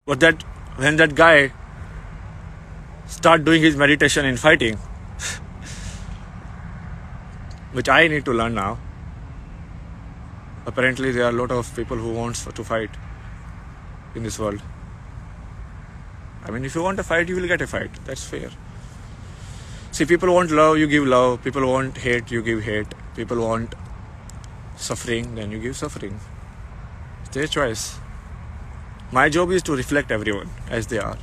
But that when that guy start doing his meditation in fighting, which I need to learn now. Apparently, there are a lot of people who wants to fight in this world. I mean, if you want a fight, you will get a fight. That's fair. See, people want love, you give love. People want hate, you give hate. People want suffering, then you give suffering. It's their choice. My job is to reflect everyone as they are.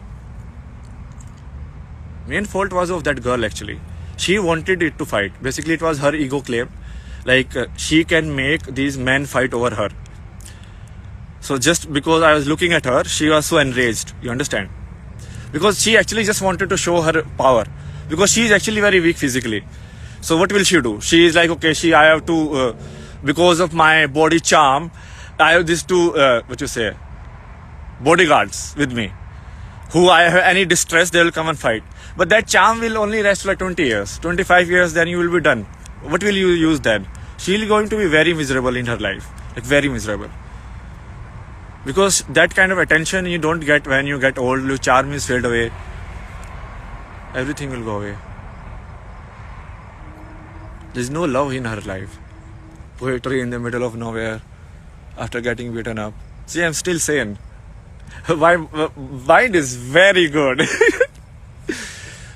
Main fault was of that girl actually. She wanted it to fight. Basically, it was her ego claim. Like, she can make these men fight over her. So just because I was looking at her, she was so enraged. You understand? Because she actually just wanted to show her power. Because she is actually very weak physically. So what will she do? She is like, okay, I have to, because of my body charm, I have these two, bodyguards with me. Who I have any distress, they will come and fight. But that charm will only last like 20 years, 25 years, then you will be done. What will you use then? She is going to be very miserable in her life. Like very miserable. Because that kind of attention you don't get when you get old, your charm is fade away. Everything will go away. There's no love in her life. Poetry in the middle of nowhere after getting beaten up. See, I'm still sane. Mind is very good.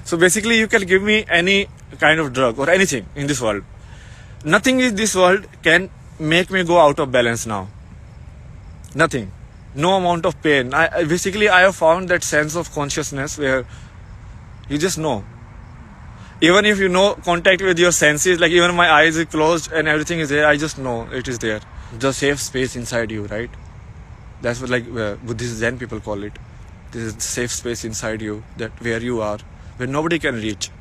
So basically, you can give me any kind of drug or anything in this world. Nothing in this world can make me go out of balance now. Nothing. No amount of pain. I have found that sense of consciousness where you just know. Even if you know contact with your senses, like even my eyes are closed and everything is there, I just know it is there. The safe space inside you, right? That's what Buddhist Zen people call it. This is the safe space inside you, that where you are, where nobody can reach.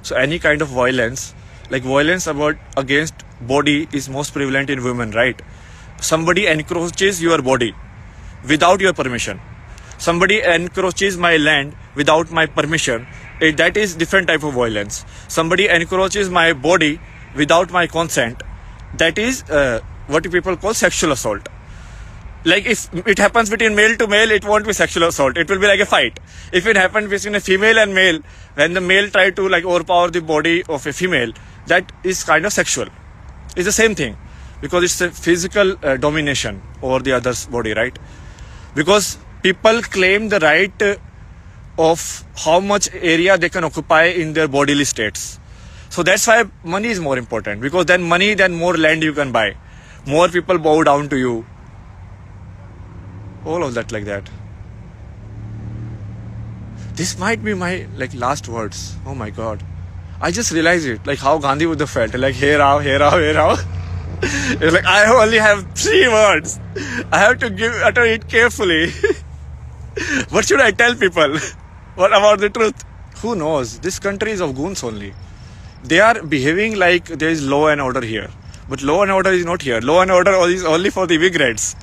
So any kind of violence, like violence against body is most prevalent in women, right? Somebody encroaches your body without your permission. Somebody encroaches my land without my permission. That is different type of violence. Somebody encroaches my body without my consent. That is what people call sexual assault. Like if it happens between male to male, it won't be sexual assault. It will be like a fight. If it happens between a female and male, when the male try to like overpower the body of a female, that is kind of sexual. It's the same thing because it's a physical domination over the other's body, right? Because people claim the right of how much area they can occupy in their bodily states. So that's why money is more important, because then money, then more land you can buy. More people bow down to you. All of that like that. This might be my last words. Oh my God. I just realized it, like how Gandhi would have felt. Like, hey Rao, hey Rao, hey Rao. It's like, I only have 3 words. I have to utter it carefully. What should I tell people? What about the truth? Who knows? This country is of goons only. They are behaving like there is law and order here. But law and order is not here. Law and order is only for the immigrants.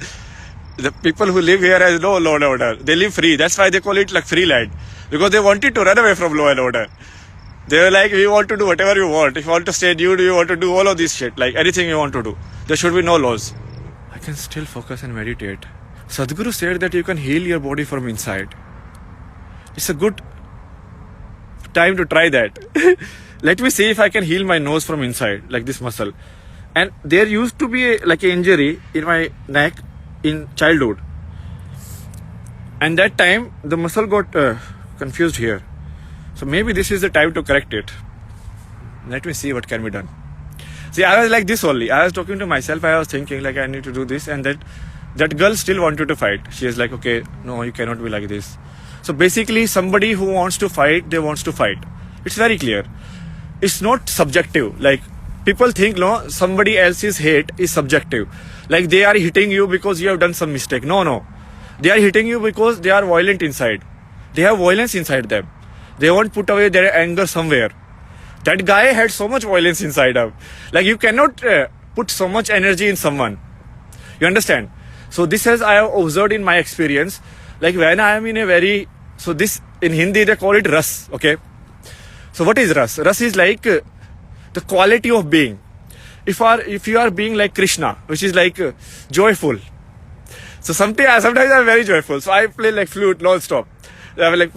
The people who live here has no law and order. They live free. That's why they call it like free land. Because they wanted to run away from law and order. They were like, we want to do whatever you want. If you want to stay nude, you want to do all of this shit. Like anything you want to do. There should be no laws. I can still focus and meditate. Sadhguru said that you can heal your body from inside. It's a good time to try that. Let me see if I can heal my nose from inside, like this muscle. And there used to be an injury in my neck in childhood. And that time the muscle got confused here. So maybe this is the time to correct it. Let me see what can be done. See, I was like this only. I was talking to myself. I was thinking like I need to do this, and that girl still wanted to fight. She is like, okay, no, you cannot be like this. So basically somebody who wants to fight, they wants to fight. It's very clear. It's not subjective. Like people think, no, somebody else's hate is subjective. Like they are hitting you because you have done some mistake. No. They are hitting you because they are violent inside. They have violence inside them. They won't put away their anger somewhere. That guy had so much violence inside him. Like you cannot put so much energy in someone. You understand? So this has I have observed in my experience. Like when I am in a very, so this in Hindi they call it ras. Okay. So what is ras? Ras is like the quality of being. If you are being like Krishna, which is like joyful. So sometimes I'm very joyful. So I play like flute non-stop. I'm like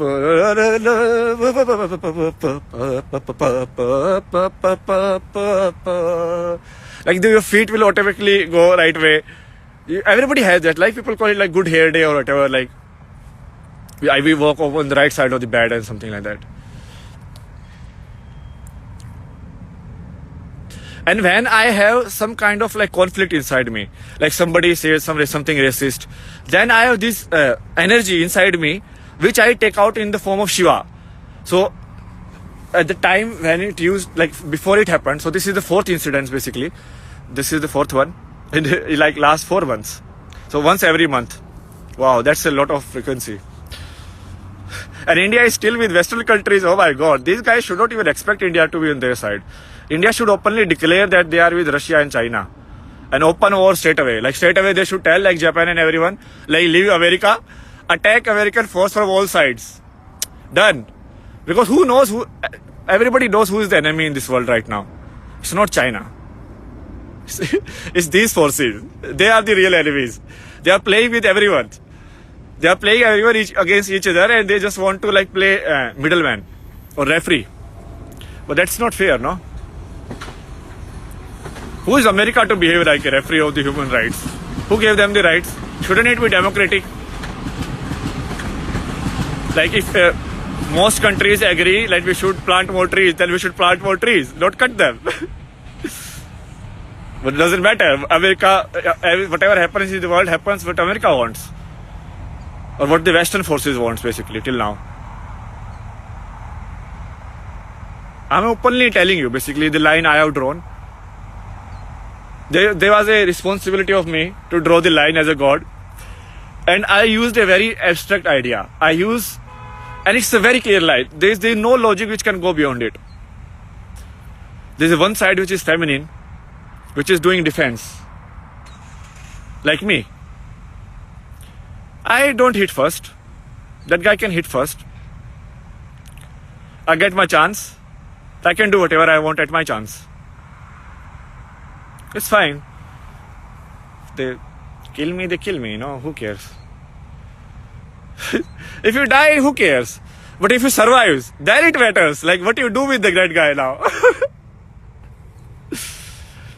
your feet will automatically go right way. Everybody has that. Like people call it like good hair day or whatever. Like we walk over on the right side of the bed and something like that. And when I have some kind of like conflict inside me, like somebody says something racist, then I have this energy inside me, which I take out in the form of Shiva. So at the time when it used, like before it happened, so this is the fourth incident basically. This is the fourth one in like last 4 months. So once every month. Wow, that's a lot of frequency. And India is still with Western countries. Oh my God, these guys should not even expect India to be on their side. India should openly declare that they are with Russia and China. And open war straight away. Like straight away they should tell like Japan and everyone, like leave America, attack American force from all sides. Done. Because everybody knows who is the enemy in this world right now. It's not China. It's these forces. They are the real enemies. They are playing with everyone. They are playing everyone against each other, and they just want to like play middleman or referee. But that's not fair, no? Who is America to behave like a referee of the human rights? Who gave them the rights? Shouldn't it be democratic? Like if most countries agree that we should plant more trees, then we should plant more trees, not cut them. But it doesn't matter. America, whatever happens in the world happens what America wants. Or what the Western forces wants basically till now. I'm openly telling you basically the line I have drawn. There was a responsibility of me to draw the line as a god. And I used a very abstract idea. And it's a very clear line. There's no logic which can go beyond it. There's one side which is feminine, which is doing defense. Like me. I don't hit first. That guy can hit first. I get my chance. I can do whatever I want at my chance. It's fine. They kill me, who cares? If you die, who cares? But if you survive, then it matters. Like what you do with the great guy now.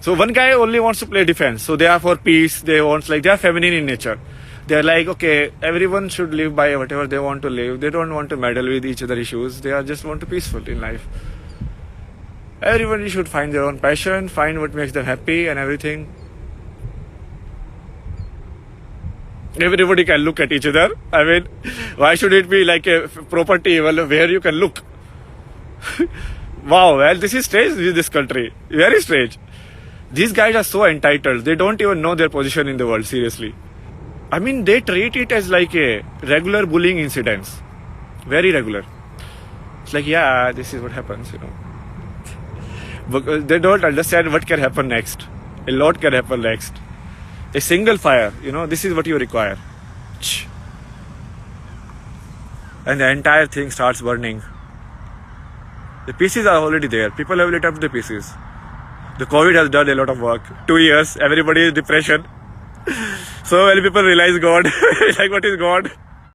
So one guy only wants to play defense. So they are for peace. They are feminine in nature. They're like, okay, everyone should live by whatever they want to live. They don't want to meddle with each other issues. They just want to be peaceful in life. Everybody should find their own passion, find what makes them happy and everything. Everybody can look at each other. I mean, why should it be like a property where you can look? Wow, well, this is strange in this country. Very strange. These guys are so entitled. They don't even know their position in the world, seriously. I mean, they treat it as like a regular bullying incidents. Very regular. It's like, yeah, this is what happens, Because they don't understand what can happen next. A lot can happen next. A single fire, this is what you require. And the entire thing starts burning. The pieces are already there. People have lit up the pieces. The COVID has done a lot of work. 2 years, everybody is depression. So many people realize God. Like, what is God?